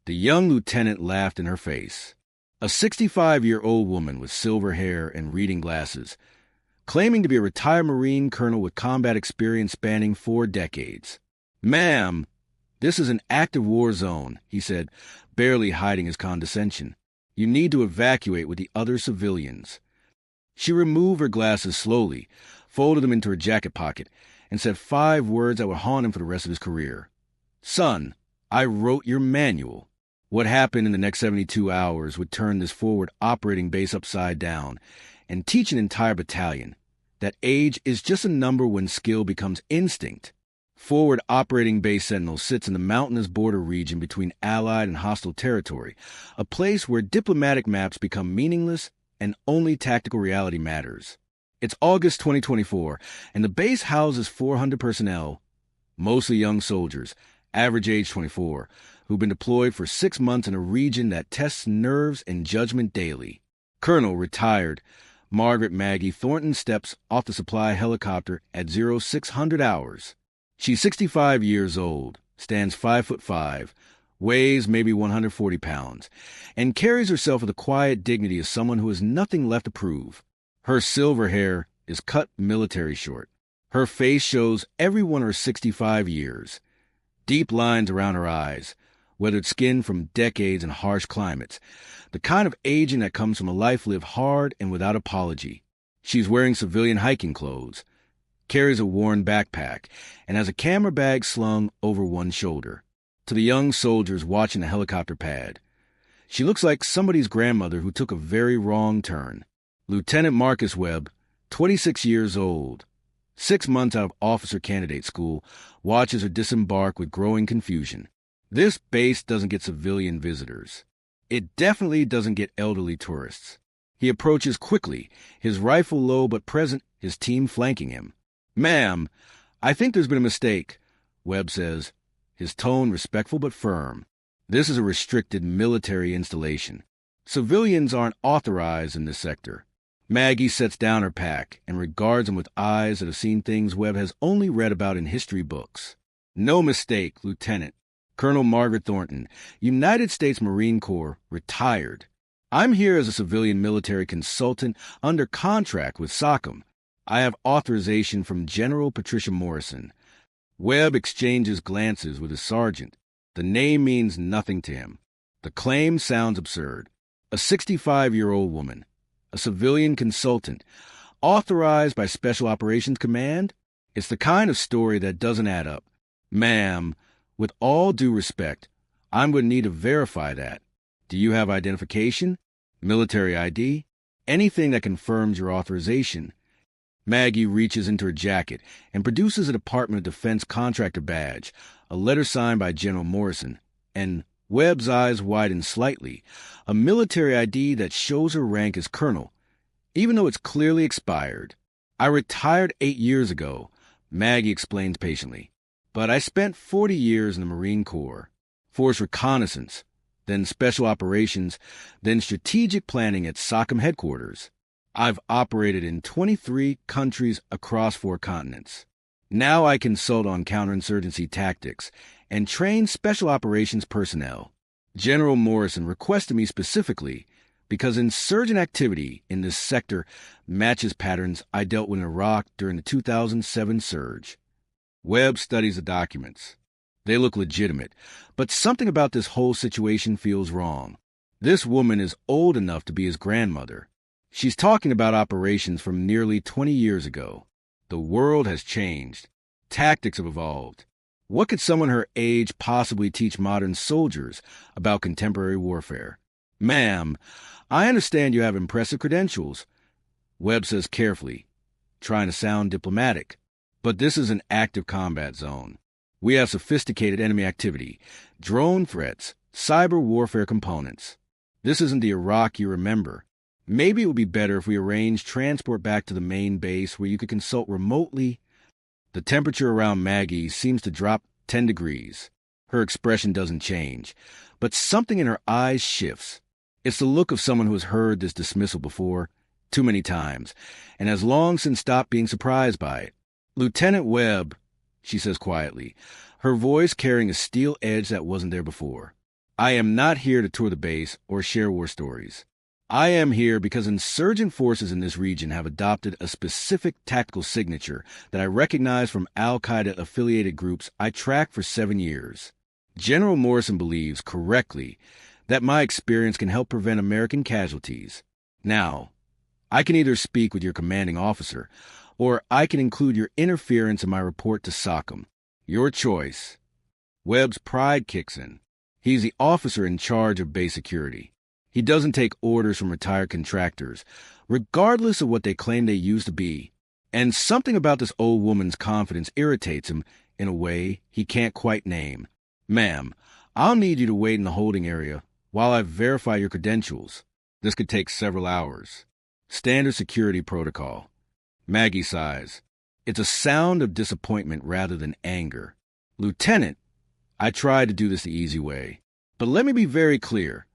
The young lieutenant laughed in her face. A 65-year-old woman with silver hair and reading glasses, claiming to be a retired Marine colonel with combat experience spanning 4 decades. "Ma'am, this is an active war zone," he said, barely hiding his condescension. "You need to evacuate with the other civilians." She removed her glasses slowly, folded them into her jacket pocket, and said 5 words that would haunt him for the rest of his career. "Son, I wrote your manual." What happened in the next 72 hours would turn this forward operating base upside down and teach an entire battalion that age is just a number when skill becomes instinct. Forward Operating Base Sentinel sits in the mountainous border region between Allied and hostile territory, a place where diplomatic maps become meaningless and only tactical reality matters. It's August 2024, and the base houses 400 personnel, mostly young soldiers, average age 24, who've been deployed for 6 months in a region that tests nerves and judgment daily. Colonel, retired, Margaret Maggie Thornton steps off the supply helicopter at 0600 hours. She's 65 years old, stands 5'5", weighs maybe 140 pounds, and carries herself with the quiet dignity of someone who has nothing left to prove. Her silver hair is cut military short. Her face shows every one of her 65 years. Deep lines around her eyes, weathered skin from decades in harsh climates, the kind of aging that comes from a life lived hard and without apology. She's wearing civilian hiking clothes, carries a worn backpack, and has a camera bag slung over one shoulder. To the young soldiers watching the helicopter pad, she looks like somebody's grandmother who took a very wrong turn. Lieutenant Marcus Webb, 26 years old, 6 months out of officer candidate school, watches her disembark with growing confusion. This base doesn't get civilian visitors. It definitely doesn't get elderly tourists. He approaches quickly, his rifle low but present, his team flanking him. "Ma'am, I think there's been a mistake," Webb says, his tone respectful but firm. This is a restricted military installation. Civilians aren't authorized in this sector. Maggie sets down her pack and regards him with eyes that have seen things Webb has only read about in history books. "No mistake, Lieutenant. Colonel Margaret Thornton, United States Marine Corps, retired. I'm here as a civilian military consultant under contract with SOCOM. I have authorization from General Patricia Morrison." Webb exchanges glances with his sergeant. The name means nothing to him. The claim sounds absurd. A 65-year-old woman, a civilian consultant, authorized by Special Operations Command? It's the kind of story that doesn't add up. "Ma'am, with all due respect, I'm going to need to verify that. Do you have identification? Military ID? Anything that confirms your authorization?" Maggie reaches into her jacket and produces a Department of Defense contractor badge, a letter signed by General Morrison, and Webb's eyes widen slightly, a military ID that shows her rank as colonel, even though it's clearly expired. "I retired 8 years ago," Maggie explains patiently, "but I spent 40 years in the Marine Corps, force reconnaissance, then special operations, then strategic planning at SOCOM headquarters. I've operated in 23 countries across 4 continents. Now I consult on counterinsurgency tactics and train special operations personnel. General Morrison requested me specifically because insurgent activity in this sector matches patterns I dealt with in Iraq during the 2007 surge." Webb studies the documents. They look legitimate, but something about this whole situation feels wrong. This woman is old enough to be his grandmother. She's talking about operations from nearly 20 years ago. The world has changed. Tactics have evolved. What could someone her age possibly teach modern soldiers about contemporary warfare? "Ma'am, I understand you have impressive credentials," Webb says carefully, trying to sound diplomatic. "But this is an active combat zone. We have sophisticated enemy activity, drone threats, cyber warfare components. This isn't the Iraq you remember. Maybe it would be better if we arranged transport back to the main base where you could consult remotely." The temperature around Maggie seems to drop 10 degrees. Her expression doesn't change, but something in her eyes shifts. It's the look of someone who has heard this dismissal before, too many times, and has long since stopped being surprised by it. "Lieutenant Webb," she says quietly, her voice carrying a steel edge that wasn't there before. I am not here to tour the base or share war stories. I am here because insurgent forces in this region have adopted a specific tactical signature that I recognize from al-Qaeda-affiliated groups I tracked for 7 years. General Morrison believes, correctly, that my experience can help prevent American casualties. Now, I can either speak with your commanding officer, or I can include your interference in my report to SOCOM. Your choice. Webb's pride kicks in. He's the officer in charge of base security. He doesn't take orders from retired contractors, regardless of what they claim they used to be. And something about this old woman's confidence irritates him in a way he can't quite name. Ma'am, I'll need you to wait in the holding area while I verify your credentials. This could take several hours. Standard security protocol. Maggie sighs. It's a sound of disappointment rather than anger. Lieutenant, I tried to do this the easy way. But let me be very clear.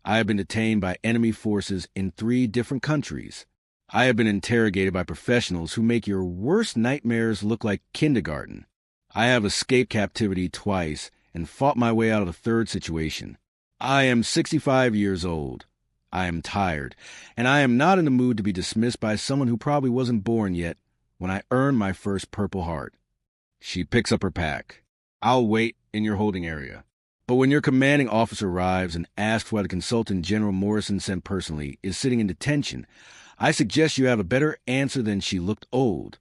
I have been detained by enemy forces in 3 different countries. I have been interrogated by professionals who make your worst nightmares look like kindergarten. I have escaped captivity twice and fought my way out of the 3rd situation. I am 65 years old. I am tired, and I am not in the mood to be dismissed by someone who probably wasn't born yet when I earned my first Purple Heart. She picks up her pack. I'll wait in your holding area. But when your commanding officer arrives and asks why the consultant General Morrison sent personally is sitting in detention, I suggest you have a better answer than she looked old.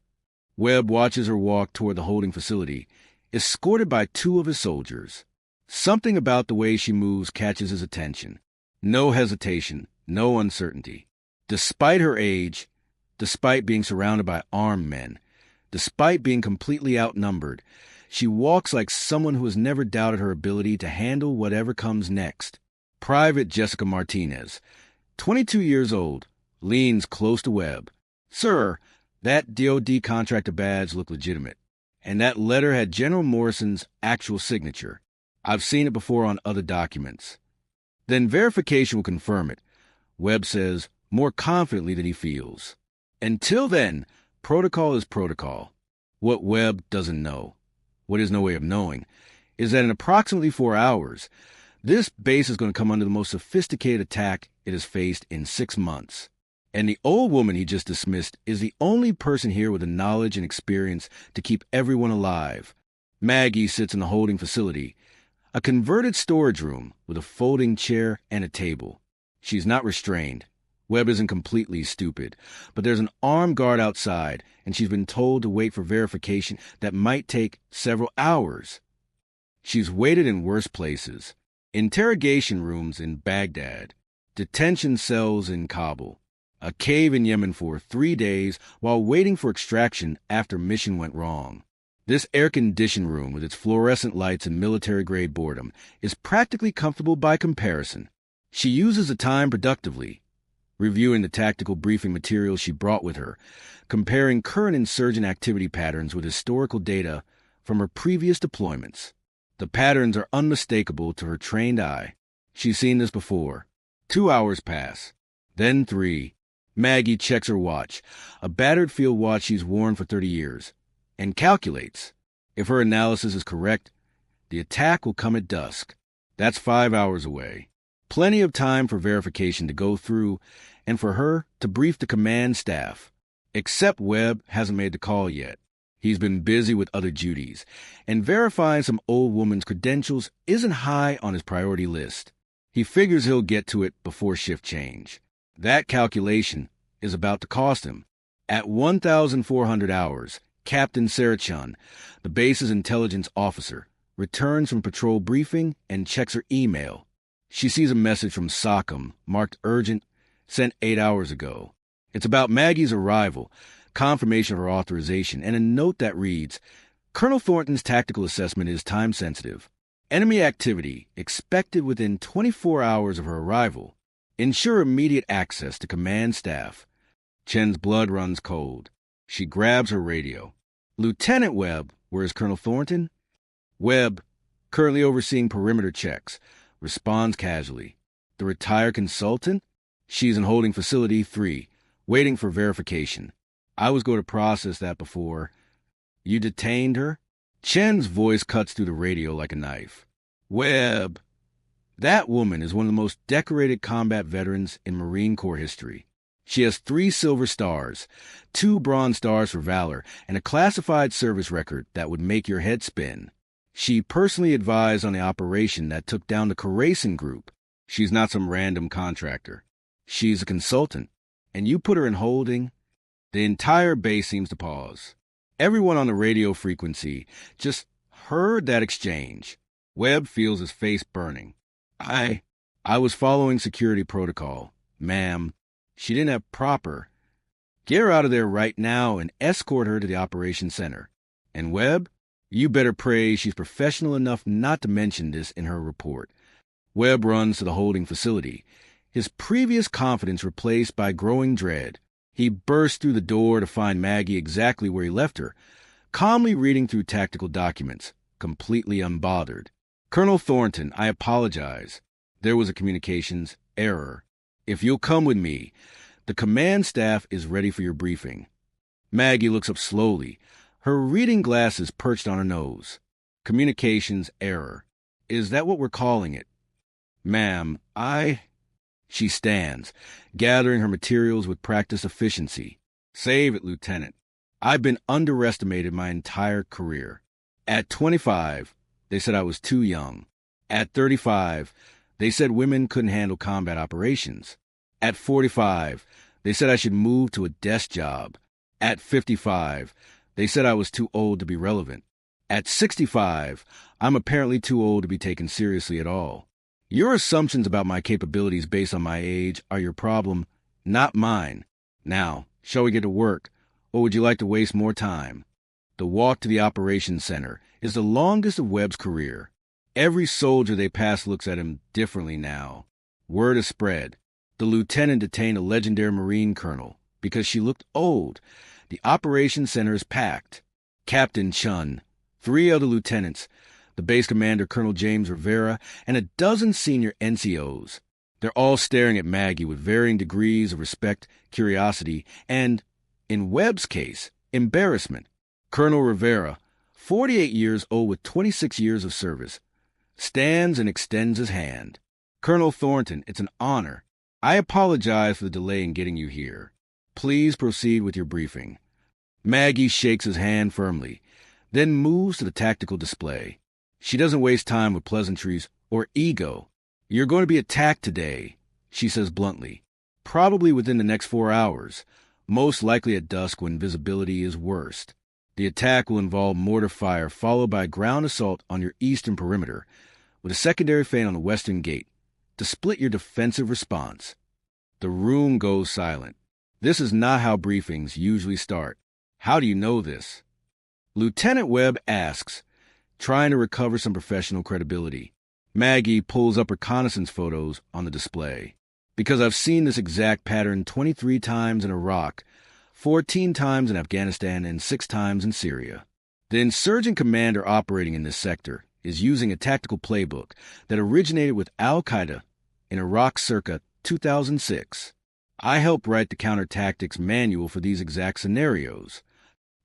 Webb watches her walk toward the holding facility, escorted by 2 of his soldiers. Something about the way she moves catches his attention. No hesitation, no uncertainty. Despite her age, despite being surrounded by armed men, despite being completely outnumbered, she walks like someone who has never doubted her ability to handle whatever comes next. Private Jessica Martinez, 22 years old, leans close to Webb. Sir, that DOD contractor badge looked legitimate, and that letter had General Morrison's actual signature. I've seen it before on other documents. Then verification will confirm it, Webb says, more confidently than he feels. Until then, protocol is protocol. What Webb doesn't know, what is no way of knowing, is that in approximately 4 hours, this base is going to come under the most sophisticated attack it has faced in 6 months. And the old woman he just dismissed is the only person here with the knowledge and experience to keep everyone alive. Maggie sits in the holding facility, a converted storage room with a folding chair and a table. She's not restrained. Webb isn't completely stupid, but there's an armed guard outside, and she's been told to wait for verification that might take several hours. She's waited in worse places. Interrogation rooms in Baghdad, detention cells in Kabul, a cave in Yemen for 3 days while waiting for extraction after mission went wrong. This air-conditioned room with its fluorescent lights and military-grade boredom is practically comfortable by comparison. She uses the time productively, reviewing the tactical briefing materials she brought with her, comparing current insurgent activity patterns with historical data from her previous deployments. The patterns are unmistakable to her trained eye. She's seen this before. 2 hours pass, then 3. Maggie checks her watch, a battered field watch she's worn for 30 years, and calculates. If her analysis is correct, the attack will come at dusk. That's 5 hours away. Plenty of time for verification to go through and for her to brief the command staff. Except Webb hasn't made the call yet. He's been busy with other duties, and verifying some old woman's credentials isn't high on his priority list. He figures he'll get to it before shift change. That calculation is about to cost him. At 1,400 hours, Captain Sarachun, the base's intelligence officer, returns from patrol briefing and checks her email. She sees a message from SOCOM, marked urgent, sent 8 hours ago. It's about Maggie's arrival, confirmation of her authorization, and a note that reads, Colonel Thornton's tactical assessment is time-sensitive. Enemy activity expected within 24 hours of her arrival. Ensure immediate access to command staff. Chen's blood runs cold. She grabs her radio. Lieutenant Webb, where's Colonel Thornton? Webb, currently overseeing perimeter checks, responds casually. The retired consultant? She's in holding facility 3, waiting for verification. I was going to process that before. You detained her? Chen's voice cuts through the radio like a knife. Webb, That woman is one of the most decorated combat veterans in Marine Corps history. She has 3 silver stars, 2 bronze stars for valor, and a classified service record that would make your head spin. She personally advised on the operation that took down the Khorassan group. She's not some random contractor. She's a consultant. And you put her in holding, the entire base seems to pause. Everyone on the radio frequency just heard that exchange. Webb feels his face burning. I was following security protocol, ma'am. She didn't have proper. Get her out of there right now and escort her to the operations center. And Webb, you better pray she's professional enough not to mention this in her report. Webb runs to the holding facility, his previous confidence replaced by growing dread. He bursts through the door to find Maggie exactly where he left her, calmly reading through tactical documents, completely unbothered. Colonel Thornton, I apologize. There was a communications error. If you'll come with me, the command staff is ready for your briefing. Maggie looks up slowly, her reading glasses perched on her nose. Communications error. Is that what we're calling it? Ma'am, She stands, gathering her materials with practiced efficiency. Save it, Lieutenant. I've been underestimated my entire career. At 25, they said I was too young. At 35, they said women couldn't handle combat operations. At 45, they said I should move to a desk job. At 55, they said I was too old to be relevant. At 65, I'm apparently too old to be taken seriously at all. Your assumptions about my capabilities based on my age are your problem, not mine. Now, shall we get to work, or would you like to waste more time? The walk to the operations center is the longest of Webb's career. Every soldier they pass looks at him differently now. Word is spread. The lieutenant detained a legendary Marine colonel because she looked old. The operations center is packed. Captain Chun, 3 other lieutenants, the base commander Colonel James Rivera, and a dozen senior NCOs. They're all staring at Maggie with varying degrees of respect, curiosity, and, in Webb's case, embarrassment. Colonel Rivera, 48 years old with 26 years of service, stands and extends his hand. Colonel Thornton, it's an honor. I apologize for the delay in getting you here. Please proceed with your briefing. Maggie shakes his hand firmly, then moves to the tactical display. She doesn't waste time with pleasantries or ego. You're going to be attacked today, she says bluntly. Probably within the next 4 hours, most likely at dusk when visibility is worst. The attack will involve mortar fire followed by ground assault on your eastern perimeter, with a secondary feint on the western gate, to split your defensive response. The room goes silent. This is not how briefings usually start. How do you know this? Lieutenant Webb asks, trying to recover some professional credibility. Maggie pulls up reconnaissance photos on the display. Because I've seen this exact pattern 23 times in Iraq, 14 times in Afghanistan, and 6 times in Syria. The insurgent commander operating in this sector is using a tactical playbook that originated with Al-Qaeda in Iraq circa 2006. I helped write the counter-tactics manual for these exact scenarios.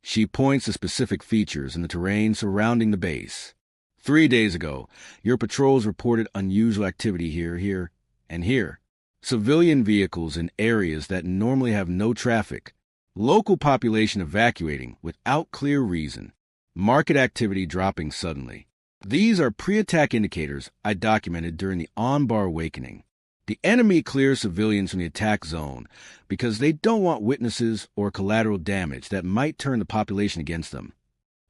She points to specific features in the terrain surrounding the base. 3 days ago, your patrols reported unusual activity here, and here. Civilian vehicles in areas that normally have no traffic. Local population evacuating without clear reason. Market activity dropping suddenly. These are pre-attack indicators I documented during the on-bar awakening. The enemy clears civilians from the attack zone because they don't want witnesses or collateral damage that might turn the population against them.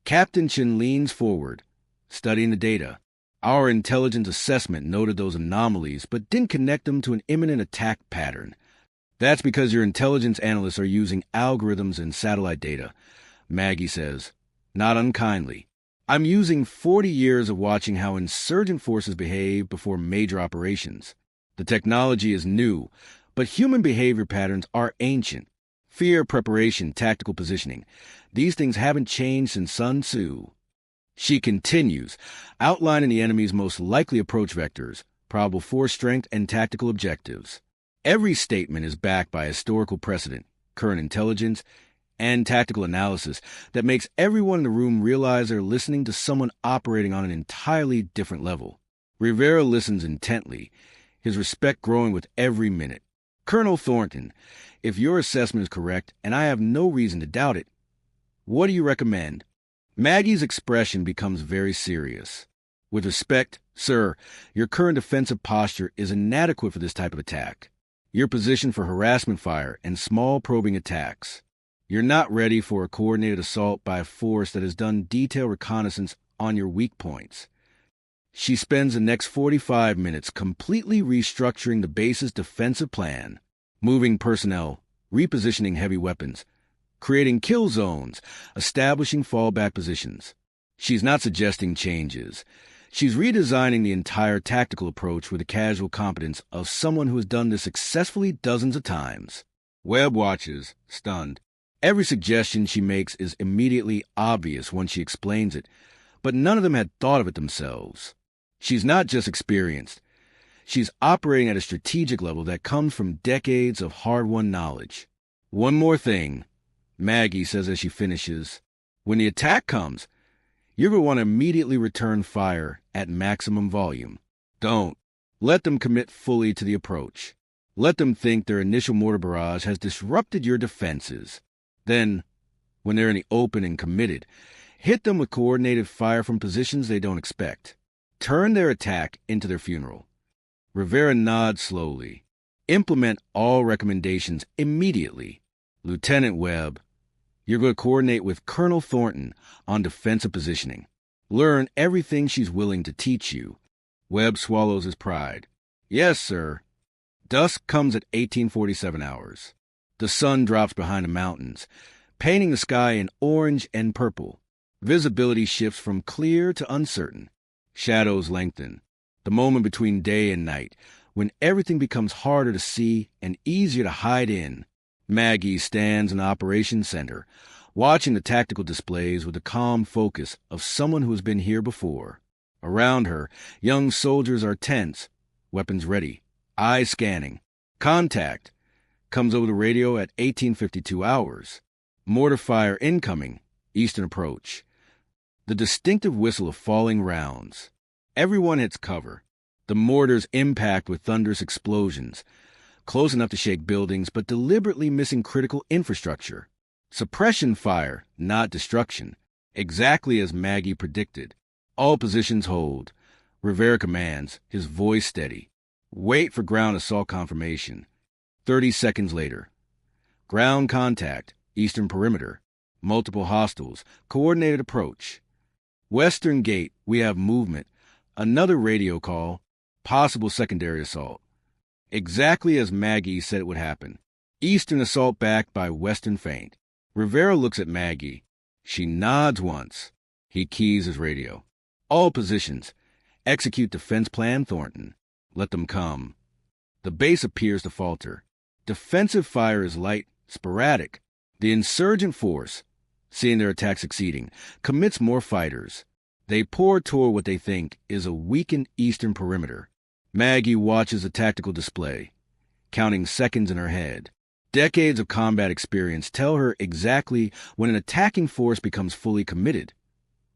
Captain Chin leans forward, studying the data. Our intelligence assessment noted those anomalies but didn't connect them to an imminent attack pattern. That's because your intelligence analysts are using algorithms and satellite data, Maggie says, not unkindly. I'm using 40 years of watching how insurgent forces behave before major operations. The technology is new, but human behavior patterns are ancient. Fear, preparation, tactical positioning. These things haven't changed since Sun Tzu. She continues, outlining the enemy's most likely approach vectors, probable force strength, and tactical objectives. Every statement is backed by historical precedent, current intelligence, and tactical analysis that makes everyone in the room realize they're listening to someone operating on an entirely different level. Rivera listens intently, his respect growing with every minute. Colonel Thornton, if your assessment is correct, and I have no reason to doubt it, what do you recommend? Maggie's expression becomes very serious. With respect, sir, your current defensive posture is inadequate for this type of attack. You're positioned for harassment fire and small probing attacks. You're not ready for a coordinated assault by a force that has done detailed reconnaissance on your weak points. She spends the next 45 minutes completely restructuring the base's defensive plan, moving personnel, repositioning heavy weapons, creating kill zones, establishing fallback positions. She's not suggesting changes. She's redesigning the entire tactical approach with the casual competence of someone who has done this successfully dozens of times. Webb watches, stunned. Every suggestion she makes is immediately obvious once she explains it, but none of them had thought of it themselves. She's not just experienced. She's operating at a strategic level that comes from decades of hard-won knowledge. One more thing, Maggie says as she finishes. When the attack comes, you're going to want to immediately return fire at maximum volume. Don't. Let them commit fully to the approach. Let them think their initial mortar barrage has disrupted your defenses. Then, when they're in the open and committed, hit them with coordinated fire from positions they don't expect. Turn their attack into their funeral. Rivera nods slowly. Implement all recommendations immediately. Lieutenant Webb, you're going to coordinate with Colonel Thornton on defensive positioning. Learn everything she's willing to teach you. Webb swallows his pride. Yes, sir. Dusk comes at 1847 hours. The sun drops behind the mountains, painting the sky in orange and purple. Visibility shifts from clear to uncertain. Shadows lengthen. The moment between day and night, when everything becomes harder to see and easier to hide in. Maggie stands in the operations center, watching the tactical displays with the calm focus of someone who has been here before. Around her, young soldiers are tense, weapons ready, eyes scanning. Contact comes over the radio at 1852 hours. Mortar fire incoming, eastern approach. The distinctive whistle of falling rounds. Everyone hits cover. The mortars impact with thunderous explosions, close enough to shake buildings but deliberately missing critical infrastructure. Suppression fire, not destruction, exactly as Maggie predicted. All positions hold. Rivera commands, his voice steady. Wait for ground assault confirmation. 30 seconds later. Ground contact, eastern perimeter. Multiple hostiles, coordinated approach. Western gate, we have movement. Another radio call, possible secondary assault. Exactly as Maggie said it would happen. Eastern assault backed by western feint. Rivera looks at Maggie. She nods once. He keys his radio. All positions. Execute defense plan, Thornton. Let them come. The base appears to falter. Defensive fire is light, sporadic. The insurgent force, seeing their attack succeeding, commits more fighters. They pour toward what they think is a weakened eastern perimeter. Maggie watches the tactical display, counting seconds in her head. Decades of combat experience tell her exactly when an attacking force becomes fully committed,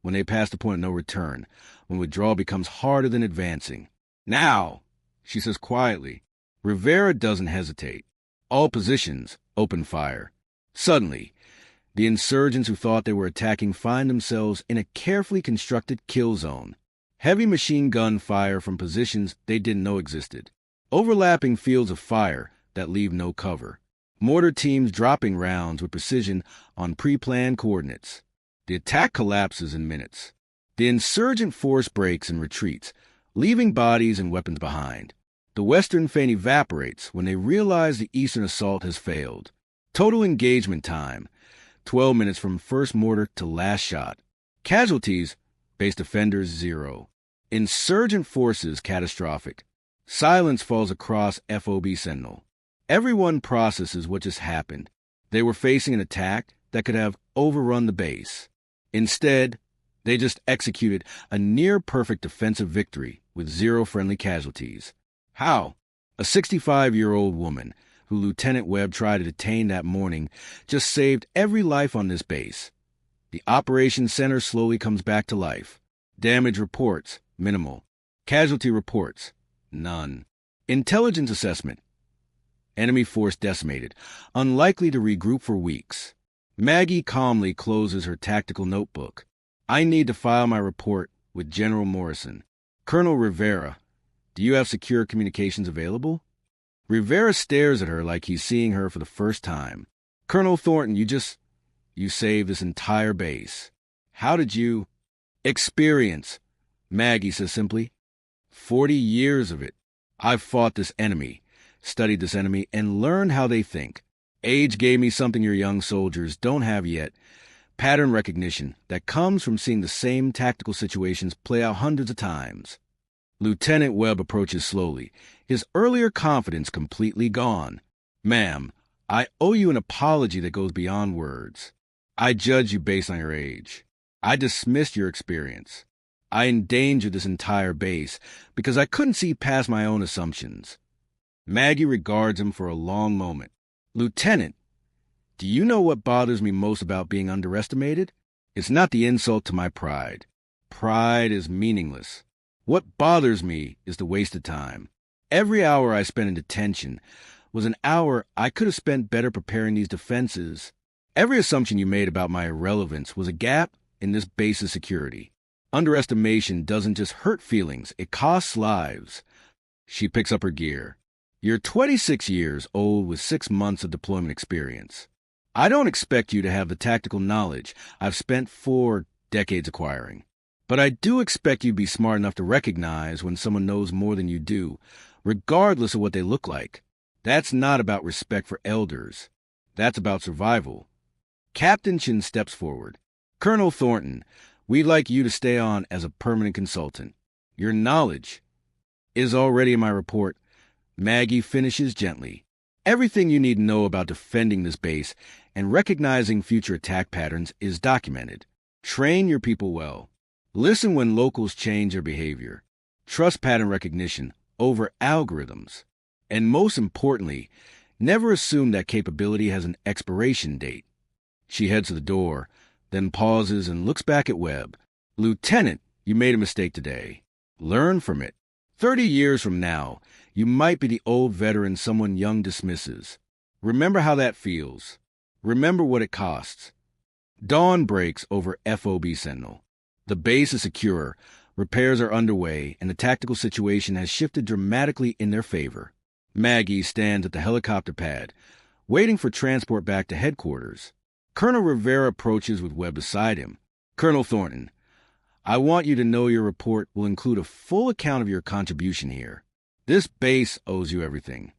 when they pass the point of no return, when withdrawal becomes harder than advancing. Now, she says quietly. Rivera doesn't hesitate. All positions open fire. Suddenly, the insurgents who thought they were attacking find themselves in a carefully constructed kill zone. Heavy machine gun fire from positions they didn't know existed. Overlapping fields of fire that leave no cover. Mortar teams dropping rounds with precision on pre-planned coordinates. The attack collapses in minutes. The insurgent force breaks and retreats, leaving bodies and weapons behind. The western feint evaporates when they realize the eastern assault has failed. Total engagement time, 12 minutes from first mortar to last shot. Casualties, base defenders 0. Insurgent forces catastrophic. Silence falls across FOB Sentinel. Everyone processes what just happened. They were facing an attack that could have overrun the base. Instead, they just executed a near-perfect defensive victory with 0 friendly casualties. How? A 65-year-old woman, who Lieutenant Webb tried to detain that morning, just saved every life on this base. The operations center slowly comes back to life. Damage reports, minimal. Casualty reports, none. Intelligence assessment, enemy force decimated, unlikely to regroup for weeks. Maggie calmly closes her tactical notebook. I need to file my report with General Morrison. Colonel Rivera, do you have secure communications available? Rivera stares at her like he's seeing her for the first time. Colonel Thornton, you saved this entire base. How did you? Experience, Maggie says simply. 40 years of it. I've fought this enemy, studied this enemy, and learned how they think. Age gave me something your young soldiers don't have yet. Pattern recognition that comes from seeing the same tactical situations play out hundreds of times. Lieutenant Webb approaches slowly, his earlier confidence completely gone. Ma'am, I owe you an apology that goes beyond words. I judge you based on your age. I dismissed your experience. I endangered this entire base because I couldn't see past my own assumptions. Maggie regards him for a long moment. Lieutenant, do you know what bothers me most about being underestimated? It's not the insult to my pride. Pride is meaningless. What bothers me is the wasted time. Every hour I spent in detention was an hour I could have spent better preparing these defenses. Every assumption you made about my irrelevance was a gap in this base's security. Underestimation doesn't just hurt feelings, it costs lives. She picks up her gear. You're 26 years old with 6 months of deployment experience. I don't expect you to have the tactical knowledge I've spent 4 decades acquiring. But I do expect you to be smart enough to recognize when someone knows more than you do, regardless of what they look like. That's not about respect for elders. That's about survival. Captain Chin steps forward. Colonel Thornton, we'd like you to stay on as a permanent consultant. Your knowledge is already in my report. Maggie finishes gently. Everything you need to know about defending this base and recognizing future attack patterns is documented. Train your people well. Listen when locals change their behavior. Trust pattern recognition over algorithms. And most importantly, never assume that capability has an expiration date. She heads to the door, then pauses and looks back at Webb. Lieutenant, you made a mistake today. Learn from it. 30 years from now, you might be the old veteran someone young dismisses. Remember how that feels. Remember what it costs. Dawn breaks over FOB Sentinel. The base is secure, repairs are underway, and the tactical situation has shifted dramatically in their favor. Maggie stands at the helicopter pad, waiting for transport back to headquarters. Colonel Rivera approaches with Webb beside him. Colonel Thornton, I want you to know your report will include a full account of your contribution here. This base owes you everything.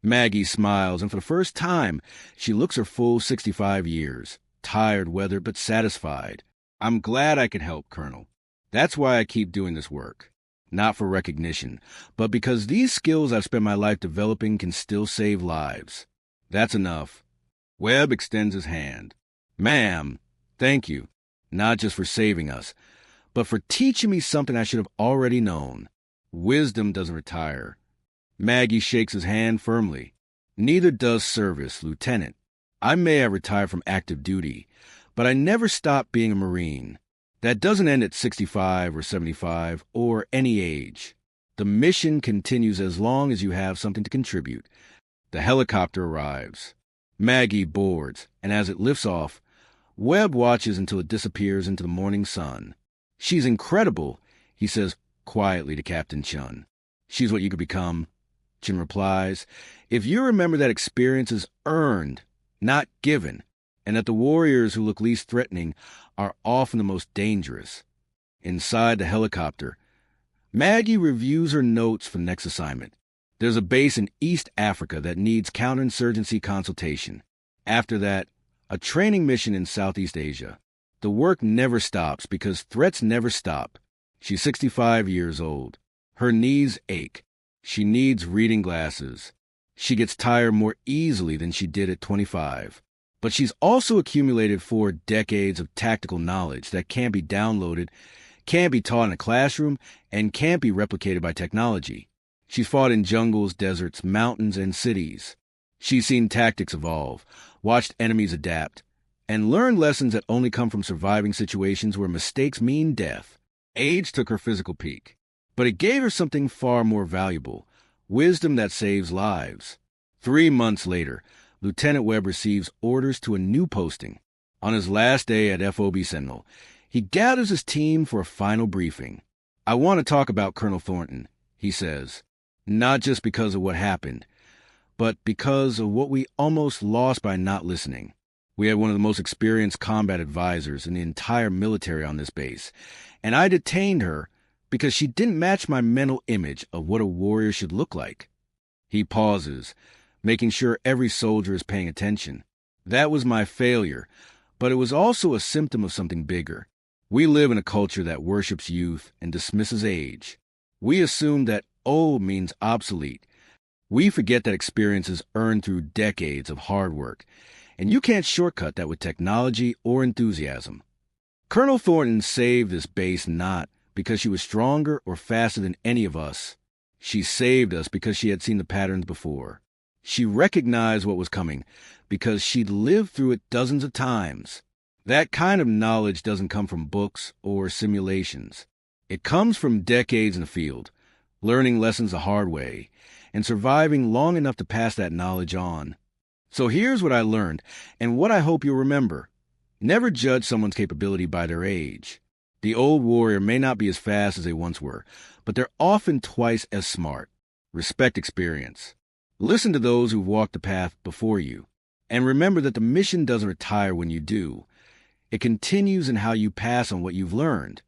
Maggie smiles, and for the first time, she looks her full 65 years, tired, weathered, but satisfied. I'm glad I could help, Colonel. That's why I keep doing this work. Not for recognition, but because these skills I've spent my life developing can still save lives. That's enough. Webb extends his hand. Ma'am, thank you, not just for saving us, but for teaching me something I should have already known. Wisdom doesn't retire. Maggie shakes his hand firmly. Neither does service, Lieutenant. I may have retired from active duty, but I never stopped being a Marine. That doesn't end at 65 or 75 or any age. The mission continues as long as you have something to contribute. The helicopter arrives. Maggie boards, and as it lifts off, Webb watches until it disappears into the morning sun. She's incredible, he says quietly to Captain Chun. She's what you could become, Chin replies, if you remember that experience is earned, not given, and that the warriors who look least threatening are often the most dangerous. Inside the helicopter, Maggie reviews her notes for the next assignment. There's a base in East Africa that needs counterinsurgency consultation. After that, a training mission in Southeast Asia. The work never stops because threats never stop. She's 65 years old. Her knees ache. She needs reading glasses. She gets tired more easily than she did at 25. But she's also accumulated 4 decades of tactical knowledge that can't be downloaded, can't be taught in a classroom, and can't be replicated by technology. She's fought in jungles, deserts, mountains, and cities. She's seen tactics evolve, watched enemies adapt, and learned lessons that only come from surviving situations where mistakes mean death. Age took her physical peak, But it gave her something far more valuable: wisdom that saves lives. 3 months later, Lieutenant Webb receives orders to a new posting. On his last day at FOB Sentinel, he gathers his team for a final briefing. "I want to talk about Colonel Thornton," he says, "not just because of what happened, but because of what we almost lost by not listening. We had one of the most experienced combat advisors in the entire military on this base, and I detained her because she didn't match my mental image of what a warrior should look like." He pauses, making sure every soldier is paying attention. "That was my failure, but it was also a symptom of something bigger. We live in a culture that worships youth and dismisses age. We assume that old means obsolete. We forget that experience is earned through decades of hard work, and you can't shortcut that with technology or enthusiasm." Colonel Thornton saved this base not because she was stronger or faster than any of us. She saved us because she had seen the patterns before. She recognized what was coming because she'd lived through it dozens of times. That kind of knowledge doesn't come from books or simulations. It comes from decades in the field, learning lessons the hard way, and surviving long enough to pass that knowledge on. So here's what I learned, and what I hope you'll remember. Never judge someone's capability by their age. The old warrior may not be as fast as they once were, but they're often twice as smart. Respect experience. Listen to those who've walked the path before you. And remember that the mission doesn't retire when you do. It continues in how you pass on what you've learned.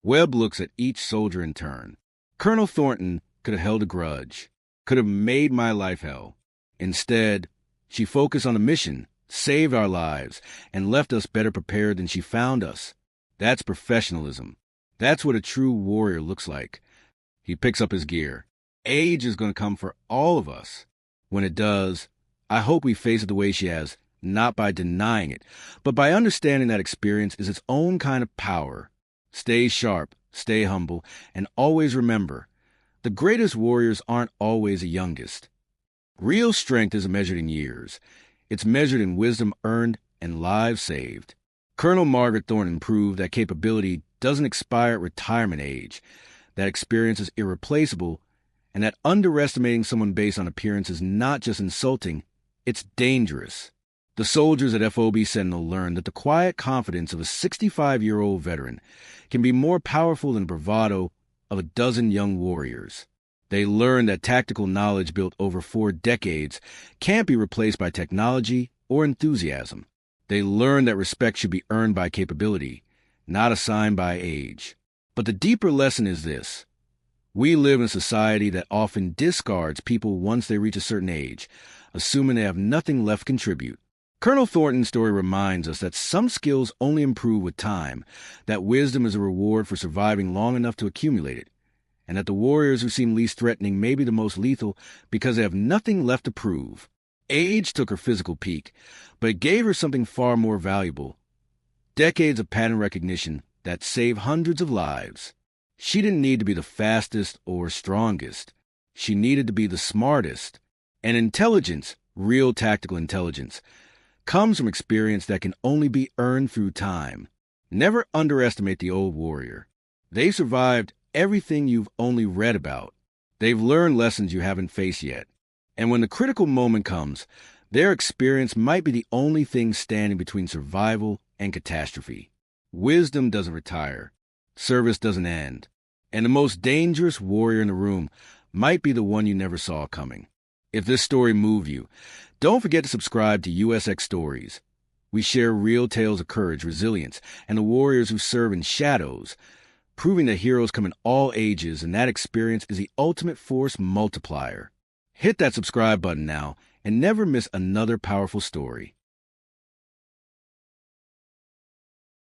Webb looks at each soldier in turn. Colonel Thornton could have held a grudge, could have made my life hell. Instead, she focused on the mission, saved our lives, and left us better prepared than she found us. That's professionalism. That's what a true warrior looks like. He picks up his gear. Age is going to come for all of us. When it does, I hope we face it the way she has, not by denying it, but by understanding that experience is its own kind of power. Stay sharp, stay humble, and always remember, the greatest warriors aren't always the youngest. Real strength isn't measured in years. It's measured in wisdom earned and lives saved. Colonel Margaret Thornton proved that capability doesn't expire at retirement age, that experience is irreplaceable, and that underestimating someone based on appearance is not just insulting, it's dangerous. The soldiers at FOB Sentinel learned that the quiet confidence of a 65-year-old veteran can be more powerful than the bravado of a dozen young warriors. They learned that tactical knowledge built over 4 decades can't be replaced by technology or enthusiasm. They learned that respect should be earned by capability, not assigned by age. But the deeper lesson is this. We live in a society that often discards people once they reach a certain age, assuming they have nothing left to contribute. Colonel Thornton's story reminds us that some skills only improve with time, that wisdom is a reward for surviving long enough to accumulate it, and that the warriors who seem least threatening may be the most lethal because they have nothing left to prove. Age took her physical peak, but it gave her something far more valuable: decades of pattern recognition that saved hundreds of lives. She didn't need to be the fastest or strongest. She needed to be the smartest. And intelligence, real tactical intelligence, comes from experience that can only be earned through time. Never underestimate the old warrior. They've survived everything you've only read about. They've learned lessons you haven't faced yet. And when the critical moment comes, their experience might be the only thing standing between survival and catastrophe. Wisdom doesn't retire. Service doesn't end. And the most dangerous warrior in the room might be the one you never saw coming. If this story moved you, don't forget to subscribe to USX Stories. We share real tales of courage, resilience, and the warriors who serve in shadows, proving that heroes come in all ages, and that experience is the ultimate force multiplier. Hit that subscribe button now and never miss another powerful story.